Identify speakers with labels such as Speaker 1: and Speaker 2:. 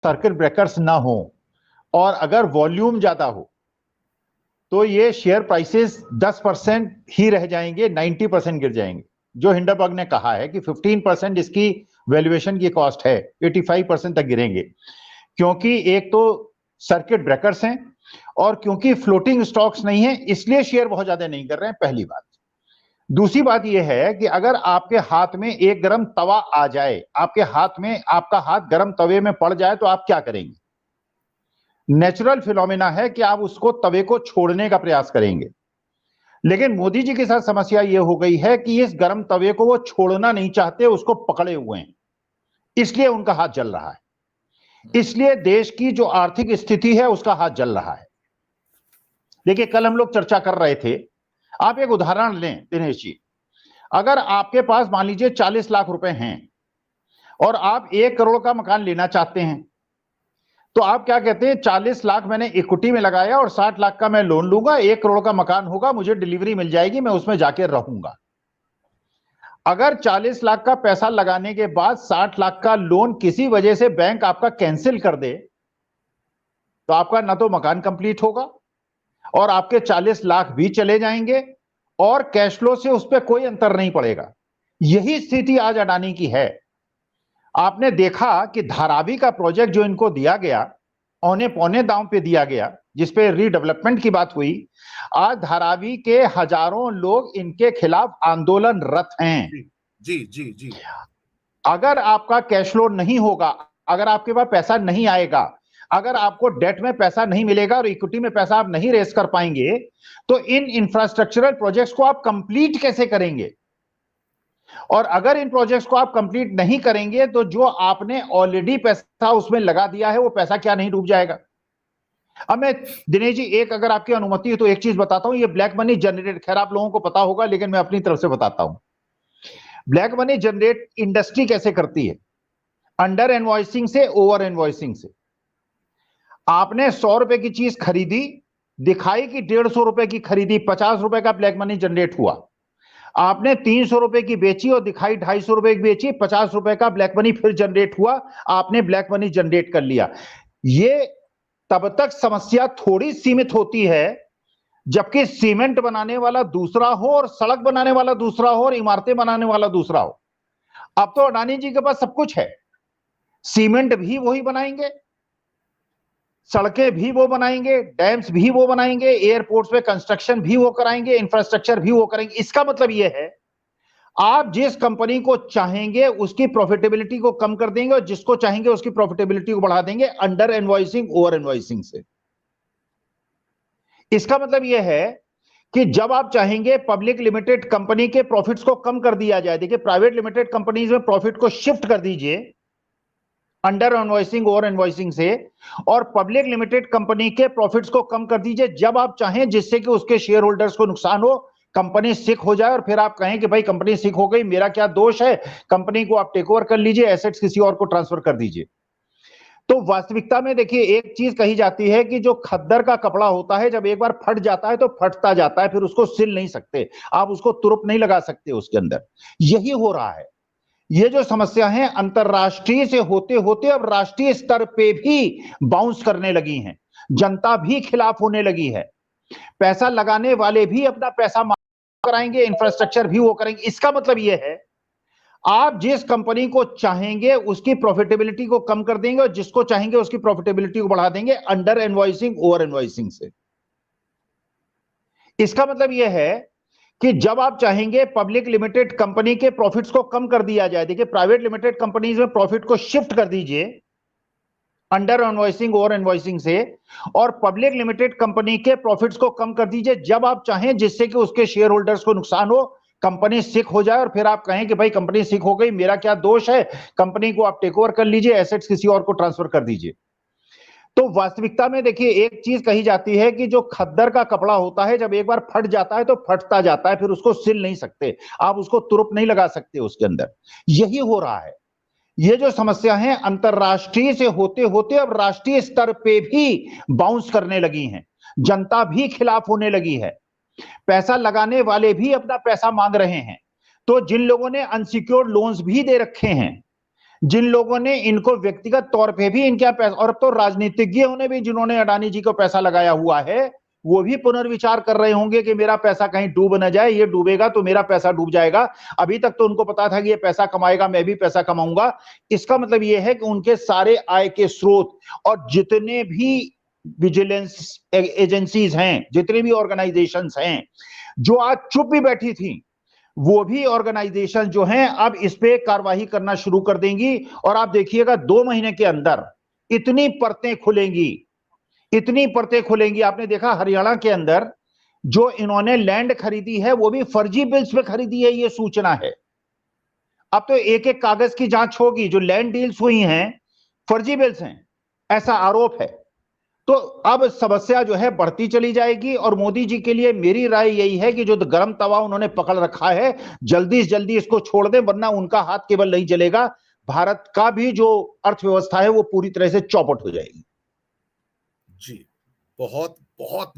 Speaker 1: Circuit breakers ना हो और अगर वॉल्यूम ज्यादा हो तो ये शेयर प्राइसेस 10% ही रह जाएंगे, 90% गिर जाएंगे। जो हिंडनबर्ग ने कहा है कि 15% इसकी वैल्यूएशन की कॉस्ट है, 85% तक गिरेंगे, क्योंकि एक तो सर्किट ब्रेकर्स हैं और क्योंकि फ्लोटिंग स्टॉक्स नहीं है, इसलिए शेयर बहुत ज्यादा नहीं कर रहे हैं, पहली बात। दूसरी बात यह है कि अगर आपके हाथ में एक गर्म तवा आ जाए, आपके हाथ में, आपका हाथ गर्म तवे में पड़ जाए तो आप क्या करेंगे? नेचुरल फिनोमेना है कि आप उसको, तवे को छोड़ने का प्रयास करेंगे। लेकिन मोदी जी के साथ समस्या यह हो गई है कि इस गर्म तवे को वो छोड़ना नहीं चाहते, उसको पकड़े हुए हैं, इसलिए उनका हाथ जल रहा है, इसलिए देश की जो आर्थिक स्थिति है उसका हाथ जल रहा है। देखिए, कल हम लोग चर्चा कर रहे थे, आप एक उदाहरण लें दिनेश जी, अगर आपके पास मान लीजिए 40 लाख रुपए हैं और आप 1 करोड़ का मकान लेना चाहते हैं, तो आप क्या कहते हैं, 40 लाख मैंने इक्विटी में लगाया और 60 लाख का मैं लोन लूंगा, 1 करोड़ का मकान होगा, मुझे डिलीवरी मिल जाएगी, मैं उसमें जाके रहूंगा। अगर 40 लाख का पैसा लगाने के बाद 60 लाख का लोन किसी वजह से बैंक आपका कैंसिल कर दे, तो आपका ना तो मकान कंप्लीट होगा और आपके 40 लाख भी चले जाएंगे और कैश फ्लो से उस पर कोई अंतर नहीं पड़ेगा। यही स्थिति आज अडानी की है। आपने देखा कि धारावी का प्रोजेक्ट जो इनको दिया गया, औने पौने दांव पे दिया गया, जिसपे रीडेवलपमेंट की बात हुई, आज धारावी के हजारों लोग इनके खिलाफ आंदोलनरत हैं।
Speaker 2: जी जी जी।
Speaker 1: अगर आपका कैश फ्लो नहीं होगा, अगर आपके पास पैसा नहीं आएगा, अगर आपको डेट में पैसा नहीं मिलेगा और इक्विटी में पैसा आप नहीं रेस कर पाएंगे, तो इन इंफ्रास्ट्रक्चरल प्रोजेक्ट्स को आप कंप्लीट कैसे करेंगे? और अगर इन प्रोजेक्ट्स को आप कंप्लीट नहीं करेंगे तो जो आपने ऑलरेडी पैसा उसमें लगा दिया है, वो पैसा क्या नहीं डूब जाएगा? अब मैं दिनेश जी, एक अगर आपकी अनुमति है तो एक चीज बताता हूं, ये ब्लैक मनी जनरेट, खैर आप लोगों को पता होगा लेकिन मैं अपनी तरफ से बताता हूं। ब्लैक मनी जनरेट इंडस्ट्री कैसे करती है? अंडर इनवॉइसिंग से, ओवर इनवॉइसिंग से। आपने 100 रुपए की चीज खरीदी, दिखाई कि 150 रुपए की खरीदी, 50 रुपए का ब्लैक मनी जनरेट हुआ। आपने 300 रुपए की बेची और दिखाई 250 रुपए की बेची, 50 रुपए का ब्लैक मनी फिर जनरेट हुआ, आपने ब्लैक मनी जनरेट कर लिया। ये तब तक समस्या थोड़ी सीमित होती है जबकि सीमेंट बनाने वाला दूसरा हो और सड़क बनाने वाला दूसरा हो और इमारतें बनाने वाला दूसरा हो। अब तो अडानी जी के पास सब कुछ है, सीमेंट भी वही बनाएंगे, सड़कें भी वो बनाएंगे, डैम्स भी वो बनाएंगे, एयरपोर्ट्स पे कंस्ट्रक्शन भी वो कराएंगे, इंफ्रास्ट्रक्चर भी वो करेंगे। इसका मतलब ये है, आप जिस कंपनी को चाहेंगे उसकी प्रॉफिटेबिलिटी को कम कर देंगे और जिसको चाहेंगे उसकी प्रॉफिटेबिलिटी को बढ़ा देंगे, अंडर इनवॉइसिंग, ओवर इनवॉइसिंग से। इसका मतलब यह है कि जब आप चाहेंगे पब्लिक लिमिटेड कंपनी के प्रॉफिट्स को कम कर दिया जाए, देखिए प्राइवेट लिमिटेड कंपनीज में प्रॉफिट को शिफ्ट कर दीजिए अंडर इनवॉइसिंग, ओवर इनवॉइसिंग से, और पब्लिक लिमिटेड कंपनी के प्रॉफिट्स को कम कर दीजिए जब आप चाहें, जिससे कि उसके शेयर होल्डर्स को नुकसान हो, कंपनी सिक हो जाए और फिर आप कहें कि भाई कंपनी सिक हो गई, मेरा क्या दोष है, कंपनी को आप टेक ओवर कर लीजिए, एसेट्स किसी और को ट्रांसफर कर दीजिए। तो वास्तविकता में देखिए, एक चीज कही जाती है कि जो खद्दर का कपड़ा होता है जब एक बार फट जाता है तो फटता जाता है, फिर उसको सिल नहीं सकते, आप उसको तुरुप नहीं लगा सकते उसके अंदर। यही हो रहा है। ये जो समस्या है अंतरराष्ट्रीय से होते होते अब राष्ट्रीय स्तर पे भी बाउंस करने लगी हैं, जनता भी खिलाफ होने लगी है, पैसा लगाने वाले भी अपना पैसा कराएंगे, इंफ्रास्ट्रक्चर भी वो करेंगे। इसका मतलब ये है, आप जिस कंपनी को चाहेंगे उसकी प्रॉफिटेबिलिटी को कम कर देंगे और जिसको चाहेंगे उसकी प्रॉफिटेबिलिटी को बढ़ा देंगे, अंडर इनवॉइसिंग, ओवर इनवॉइसिंग से। इसका मतलब यह है कि जब आप चाहेंगे पब्लिक लिमिटेड कंपनी के प्रॉफिट्स को कम कर दिया जाए, देखिए प्राइवेट लिमिटेड कंपनीज में प्रॉफिट को शिफ्ट कर दीजिए अंडर इनवॉइसिंग, ओवर इनवॉइसिंग से, और पब्लिक लिमिटेड कंपनी के प्रॉफिट्स को कम कर दीजिए जब आप चाहें, जिससे कि उसके शेयर होल्डर्स को नुकसान हो, कंपनी सिक हो जाए और फिर आप कहें कि भाई कंपनी सिक हो गई, मेरा क्या दोष है, कंपनी को आप टेक ओवर कर लीजिए, एसेट्स किसी और को ट्रांसफर कर दीजिए। तो वास्तविकता में देखिए, एक चीज कही जाती है कि जो खद्दर का कपड़ा होता है जब एक बार फट जाता है तो फटता जाता है, फिर उसको सिल नहीं सकते, आप उसको तुरुप नहीं लगा सकते उसके अंदर। यही हो रहा है। ये जो समस्या है अंतरराष्ट्रीय से होते होते अब राष्ट्रीय स्तर पे भी बाउंस करने लगी हैं, जनता भी खिलाफ होने लगी है, पैसा लगाने वाले भी अपना पैसा मांग रहे हैं। तो जिन लोगों ने अनसिक्योर्ड लोन्स भी दे रखे हैं, जिन लोगों ने इनको व्यक्तिगत तौर पे भी इनका पैसा, और अब तो राजनीतिज्ञों ने भी जिन्होंने अडानी जी को पैसा लगाया हुआ है वो भी पुनर्विचार कर रहे होंगे कि मेरा पैसा कहीं डूब न जाए, ये डूबेगा तो मेरा पैसा डूब जाएगा। अभी तक तो उनको पता था कि ये पैसा कमाएगा, मैं भी पैसा कमाऊंगा। इसका मतलब ये है कि उनके सारे आय के स्रोत और जितने भी विजिलेंस एजेंसीज हैं, जितने भी ऑर्गेनाइजेशंस हैं जो आज चुप भी बैठी थी, वो भी ऑर्गेनाइजेशन जो हैं अब इस पे कार्रवाई करना शुरू कर देंगी। और आप देखिएगा 2 महीने के अंदर इतनी परतें खुलेंगी, इतनी परतें खुलेंगी। आपने देखा हरियाणा के अंदर जो इन्होंने लैंड खरीदी है वो भी फर्जी बिल्स पे खरीदी है, ये सूचना है। अब तो एक एक कागज की जांच होगी। जो लैंड डील्स हुई हैं फर्जी बिल्स हैं, ऐसा आरोप है। तो अब समस्या जो है बढ़ती चली जाएगी। और मोदी जी के लिए मेरी राय यही है कि जो गर्म तवा उन्होंने पकड़ रखा है जल्दी से जल्दी इसको छोड़ दें, वरना उनका हाथ केवल नहीं चलेगा, भारत का भी जो अर्थव्यवस्था है वो पूरी तरह से चौपट हो जाएगी।
Speaker 2: जी, बहुत बहुत